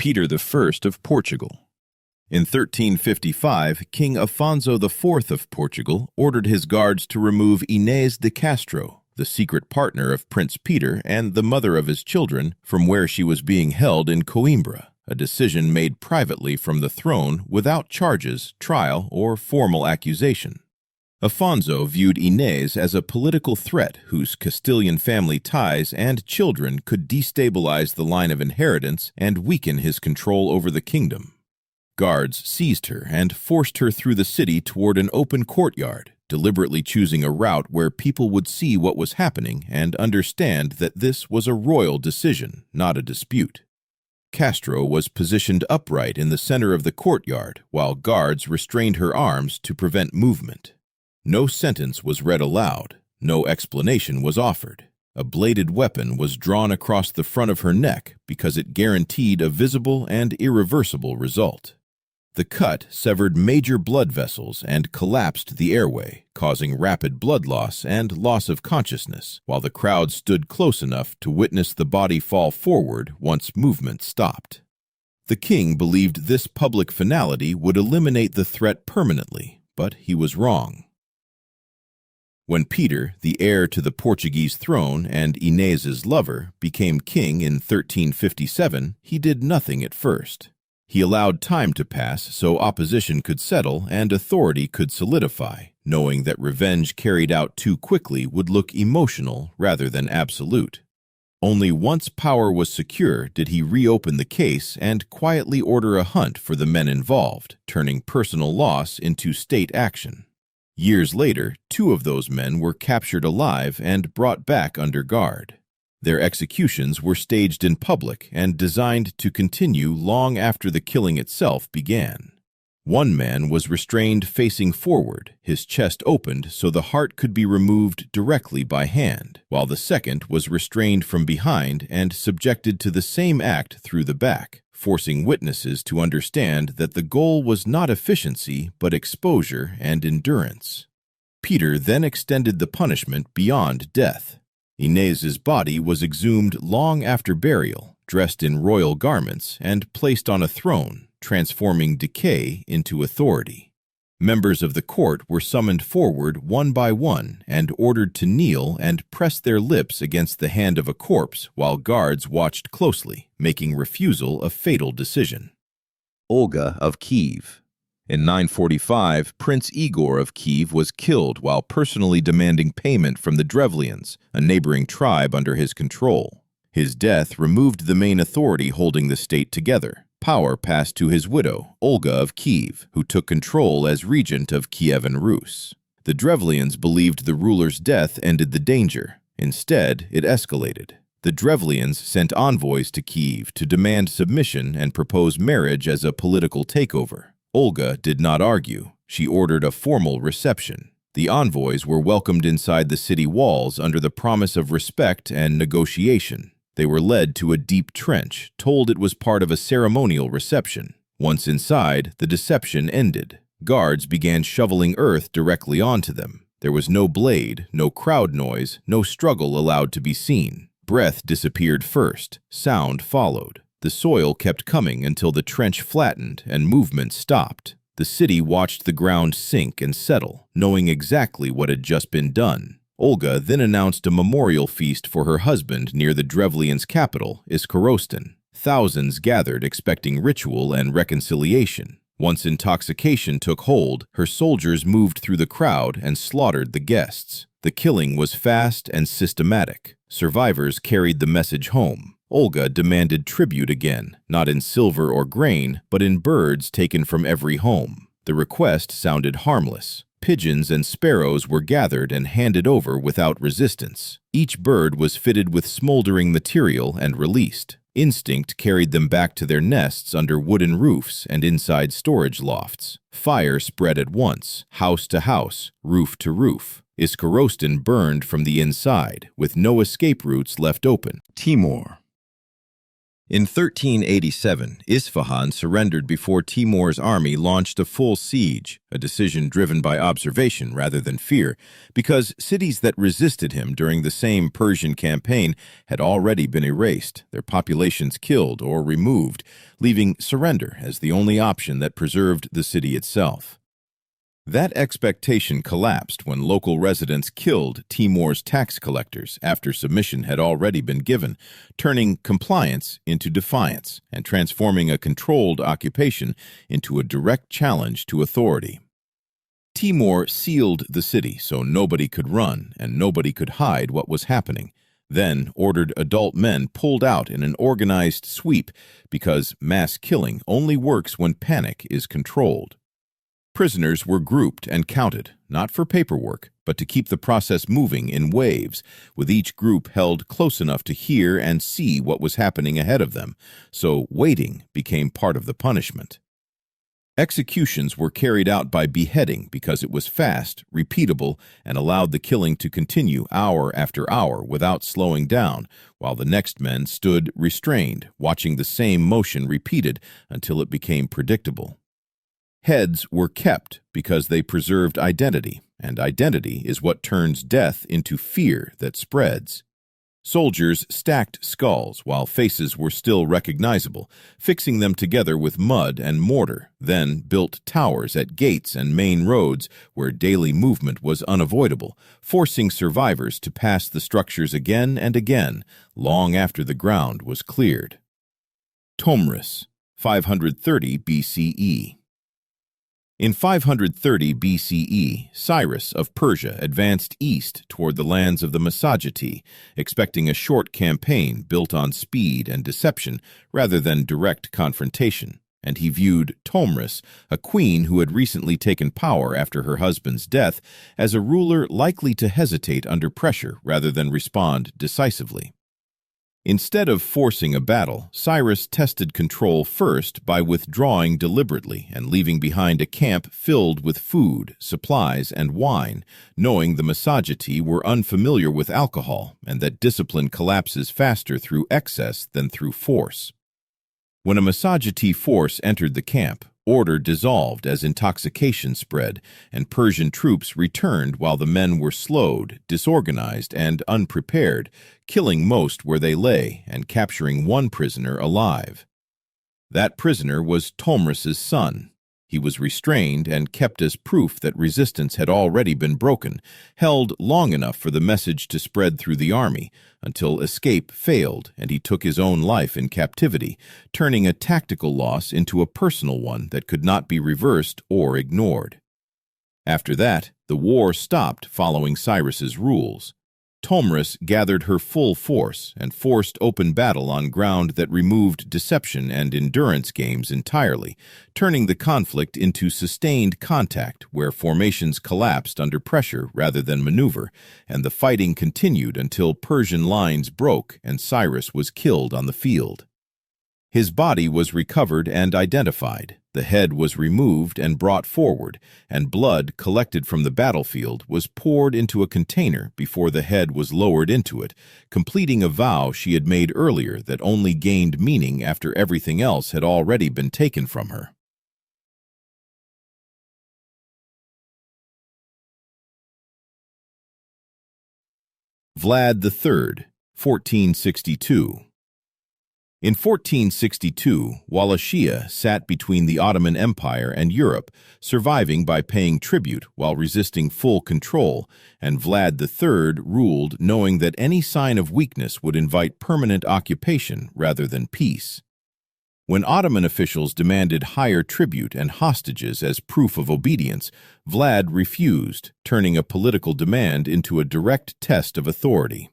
Peter I of Portugal. In 1355, King Afonso IV of Portugal ordered his guards to remove Inês de Castro, the secret partner of Prince Peter and the mother of his children, from where she was being held in Coimbra, a decision made privately from the throne without charges, trial, or formal accusation. Afonso viewed Inês as a political threat whose Castilian family ties and children could destabilize the line of inheritance and weaken his control over the kingdom. Guards seized her and forced her through the city toward an open courtyard, deliberately choosing a route where people would see what was happening and understand that this was a royal decision, not a dispute. Castro was positioned upright in the center of the courtyard, while guards restrained her arms to prevent movement. No sentence was read aloud, no explanation was offered. A bladed weapon was drawn across the front of her neck because it guaranteed a visible and irreversible result. The cut severed major blood vessels and collapsed the airway, causing rapid blood loss and loss of consciousness, while the crowd stood close enough to witness the body fall forward once movement stopped. The king believed this public finality would eliminate the threat permanently, but he was wrong. When Peter, the heir to the Portuguese throne and Inês's lover, became king in 1357, he did nothing at first. He allowed time to pass so opposition could settle and authority could solidify, knowing that revenge carried out too quickly would look emotional rather than absolute. Only once power was secure did he reopen the case and quietly order a hunt for the men involved, turning personal loss into state action. Years later, 2 of those men were captured alive and brought back under guard. Their executions were staged in public and designed to continue long after the killing itself began. One man was restrained facing forward, his chest opened so the heart could be removed directly by hand, while the second was restrained from behind and subjected to the same act through the back, forcing witnesses to understand that the goal was not efficiency but exposure and endurance. Peter then extended the punishment beyond death. Inês's body was exhumed long after burial, dressed in royal garments, and placed on a throne, transforming decay into authority. Members of the court were summoned forward one by one and ordered to kneel and press their lips against the hand of a corpse while guards watched closely, making refusal a fatal decision. Olga of Kiev. In 945, Prince Igor of Kiev was killed while personally demanding payment from the Drevlians, a neighboring tribe under his control. His death removed the main authority holding the state together. Power passed to his widow, Olga of Kiev, who took control as regent of Kievan Rus. The Drevlians believed the ruler's death ended the danger. Instead, it escalated. The Drevlians sent envoys to Kiev to demand submission and propose marriage as a political takeover. Olga did not argue. She ordered a formal reception. The envoys were welcomed inside the city walls under the promise of respect and negotiation. They were led to a deep trench, told it was part of a ceremonial reception. Once inside, the deception ended. Guards began shoveling earth directly onto them. There was no blade, no crowd noise, no struggle allowed to be seen. Breath disappeared first. Sound followed. The soil kept coming until the trench flattened and movement stopped. The city watched the ground sink and settle, knowing exactly what had just been done. Olga then announced a memorial feast for her husband near the Drevlians' capital, Iskorostan. Thousands gathered expecting ritual and reconciliation. Once intoxication took hold, her soldiers moved through the crowd and slaughtered the guests. The killing was fast and systematic. Survivors carried the message home. Olga demanded tribute again, not in silver or grain, but in birds taken from every home. The request sounded harmless. Pigeons and sparrows were gathered and handed over without resistance. Each bird was fitted with smoldering material and released. Instinct carried them back to their nests under wooden roofs and inside storage lofts. Fire spread at once, house to house, roof to roof. Iskorostan burned from the inside, with no escape routes left open. Timur. In 1387, Isfahan surrendered before Timur's army launched a full siege, a decision driven by observation rather than fear, because cities that resisted him during the same Persian campaign had already been erased, their populations killed or removed, leaving surrender as the only option that preserved the city itself. That expectation collapsed when local residents killed Timur's tax collectors after submission had already been given, turning compliance into defiance and transforming a controlled occupation into a direct challenge to authority. Timur sealed the city so nobody could run and nobody could hide what was happening, then ordered adult men pulled out in an organized sweep because mass killing only works when panic is controlled. Prisoners were grouped and counted, not for paperwork, but to keep the process moving in waves, with each group held close enough to hear and see what was happening ahead of them, so waiting became part of the punishment. Executions were carried out by beheading because it was fast, repeatable, and allowed the killing to continue hour after hour without slowing down, while the next men stood restrained, watching the same motion repeated until it became predictable. Heads were kept because they preserved identity, and identity is what turns death into fear that spreads. Soldiers stacked skulls while faces were still recognizable, fixing them together with mud and mortar, then built towers at gates and main roads where daily movement was unavoidable, forcing survivors to pass the structures again and again, long after the ground was cleared. Tomyris, 530 BCE. In 530 BCE, Cyrus of Persia advanced east toward the lands of the Massagetæ, expecting a short campaign built on speed and deception rather than direct confrontation, and he viewed Tomyris, a queen who had recently taken power after her husband's death, as a ruler likely to hesitate under pressure rather than respond decisively. Instead of forcing a battle, Cyrus tested control first by withdrawing deliberately and leaving behind a camp filled with food, supplies, and wine, knowing the Massagetæ were unfamiliar with alcohol and that discipline collapses faster through excess than through force. When a Massagetæ force entered the camp, order dissolved as intoxication spread, and Persian troops returned while the men were slowed, disorganized, and unprepared, killing most where they lay and capturing one prisoner alive. That prisoner was Tomyris's son. He was restrained and kept as proof that resistance had already been broken, held long enough for the message to spread through the army, until escape failed and he took his own life in captivity, turning a tactical loss into a personal one that could not be reversed or ignored. After that, the war stopped following Cyrus's rules. Tomyris gathered her full force and forced open battle on ground that removed deception and endurance games entirely, turning the conflict into sustained contact where formations collapsed under pressure rather than maneuver, and the fighting continued until Persian lines broke and Cyrus was killed on the field. His body was recovered and identified, the head was removed and brought forward, and blood collected from the battlefield was poured into a container before the head was lowered into it, completing a vow she had made earlier that only gained meaning after everything else had already been taken from her. Vlad III, 1462. In 1462, Wallachia sat between the Ottoman Empire and Europe, surviving by paying tribute while resisting full control, and Vlad III ruled knowing that any sign of weakness would invite permanent occupation rather than peace. When Ottoman officials demanded higher tribute and hostages as proof of obedience, Vlad refused, turning a political demand into a direct test of authority.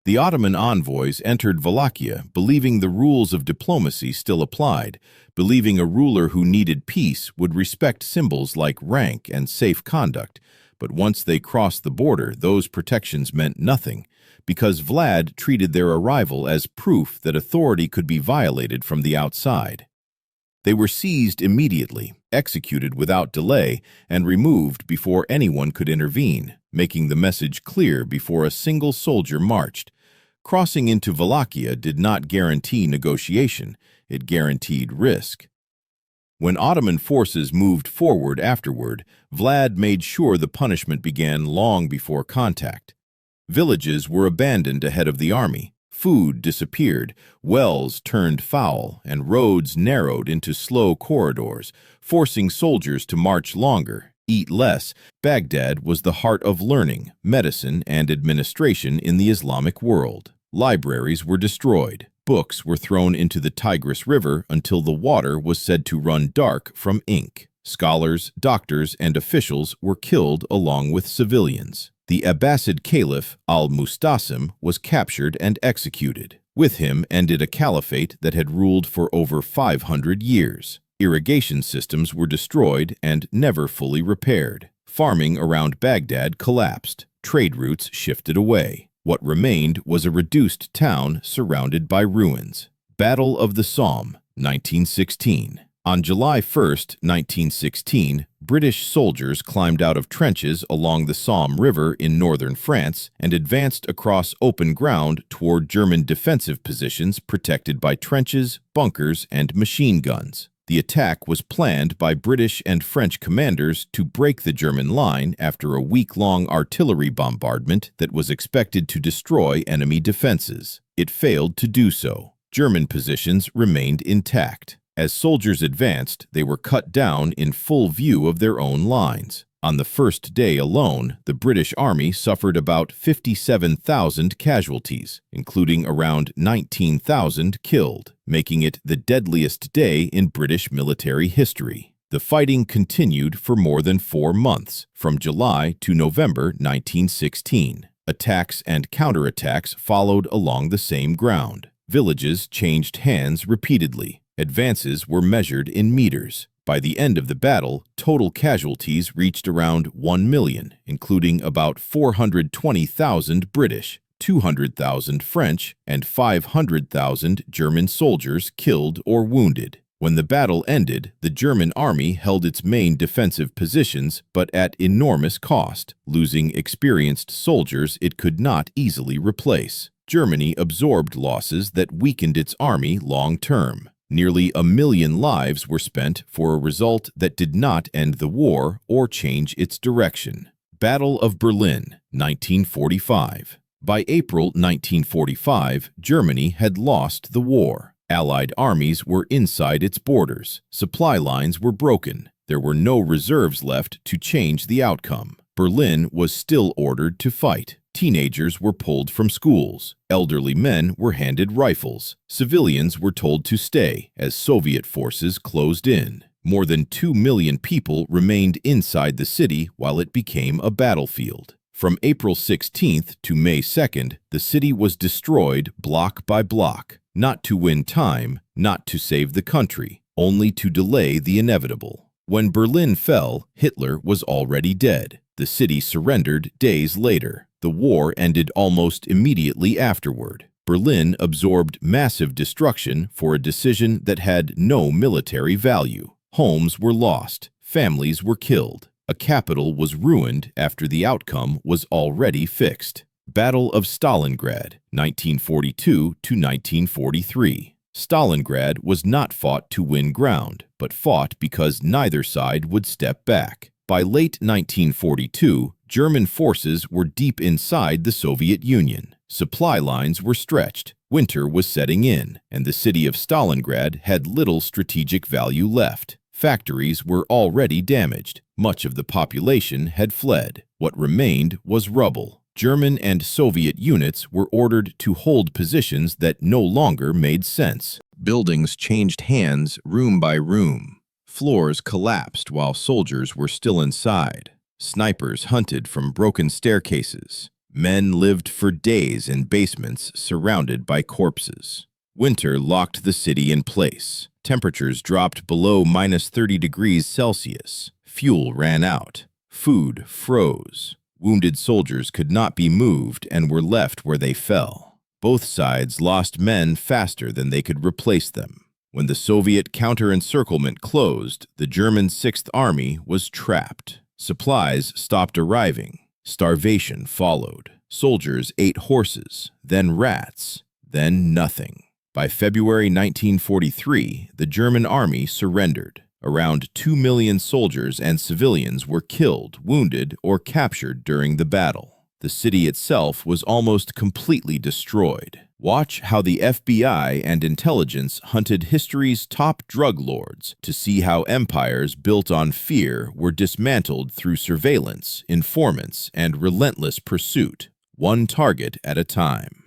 The Ottoman envoys entered Wallachia believing the rules of diplomacy still applied, believing a ruler who needed peace would respect symbols like rank and safe conduct, but once they crossed the border, those protections meant nothing, because Vlad treated their arrival as proof that authority could be violated from the outside. They were seized immediately, executed without delay, and removed before anyone could intervene, making the message clear before a single soldier marched. Crossing into Wallachia did not guarantee negotiation, it guaranteed risk. When Ottoman forces moved forward afterward, Vlad made sure the punishment began long before contact. Villages were abandoned ahead of the army, food disappeared, wells turned foul, and roads narrowed into slow corridors, forcing soldiers to march longer, eat less. Baghdad was the heart of learning, medicine, and administration in the Islamic world. Libraries were destroyed. Books were thrown into the Tigris River until the water was said to run dark from ink. Scholars, doctors, and officials were killed along with civilians. The Abbasid Caliph al-Mustasim was captured and executed. With him ended a caliphate that had ruled for over 500 years. Irrigation systems were destroyed and never fully repaired. Farming around Baghdad collapsed. Trade routes shifted away. What remained was a reduced town surrounded by ruins. Battle of the Somme, 1916. On July 1, 1916, British soldiers climbed out of trenches along the Somme River in northern France and advanced across open ground toward German defensive positions protected by trenches, bunkers, and machine guns. The attack was planned by British and French commanders to break the German line after a week-long artillery bombardment that was expected to destroy enemy defenses. It failed to do so. German positions remained intact. As soldiers advanced, they were cut down in full view of their own lines. On the first day alone, the British Army suffered about 57,000 casualties, including around 19,000 killed, making it the deadliest day in British military history. The fighting continued for more than 4 months, from July to November 1916. Attacks and counterattacks followed along the same ground. Villages changed hands repeatedly. Advances were measured in meters. By the end of the battle, total casualties reached around 1 million, including about 420,000 British, 200,000 French, and 500,000 German soldiers killed or wounded. When the battle ended, the German army held its main defensive positions, but at enormous cost, losing experienced soldiers it could not easily replace. Germany absorbed losses that weakened its army long-term. Nearly 1 million lives were spent for a result that did not end the war or change its direction. Battle of Berlin, 1945. By April 1945, Germany had lost the war. Allied armies were inside its borders. Supply lines were broken. There were no reserves left to change the outcome. Berlin was still ordered to fight. Teenagers were pulled from schools. Elderly men were handed rifles. Civilians were told to stay as Soviet forces closed in. More than 2 million people remained inside the city while it became a battlefield. From April 16th to May 2nd, the city was destroyed block by block, not to win time, not to save the country, only to delay the inevitable. When Berlin fell, Hitler was already dead. The city surrendered days later. The war ended almost immediately afterward. Berlin absorbed massive destruction for a decision that had no military value. Homes were lost. Families were killed. A capital was ruined after the outcome was already fixed. Battle of Stalingrad, 1942 to 1943. Stalingrad was not fought to win ground, but fought because neither side would step back. By late 1942, German forces were deep inside the Soviet Union. Supply lines were stretched, winter was setting in, and the city of Stalingrad had little strategic value left. Factories were already damaged. Much of the population had fled. What remained was rubble. German and Soviet units were ordered to hold positions that no longer made sense. Buildings changed hands room by room. Floors collapsed while soldiers were still inside. Snipers hunted from broken staircases. Men lived for days in basements surrounded by corpses. Winter locked the city in place. Temperatures dropped below -30 degrees Celsius. Fuel ran out. Food froze. Wounded soldiers could not be moved and were left where they fell. Both sides lost men faster than they could replace them. When the Soviet counter-encirclement closed, the German Sixth Army was trapped. Supplies stopped arriving. Starvation followed. Soldiers ate horses, then rats, then nothing. By February 1943, the German army surrendered. Around 2 million soldiers and civilians were killed, wounded, or captured during the battle. The city itself was almost completely destroyed. Watch how the FBI and intelligence hunted history's top drug lords to see how empires built on fear were dismantled through surveillance, informants, and relentless pursuit, one target at a time.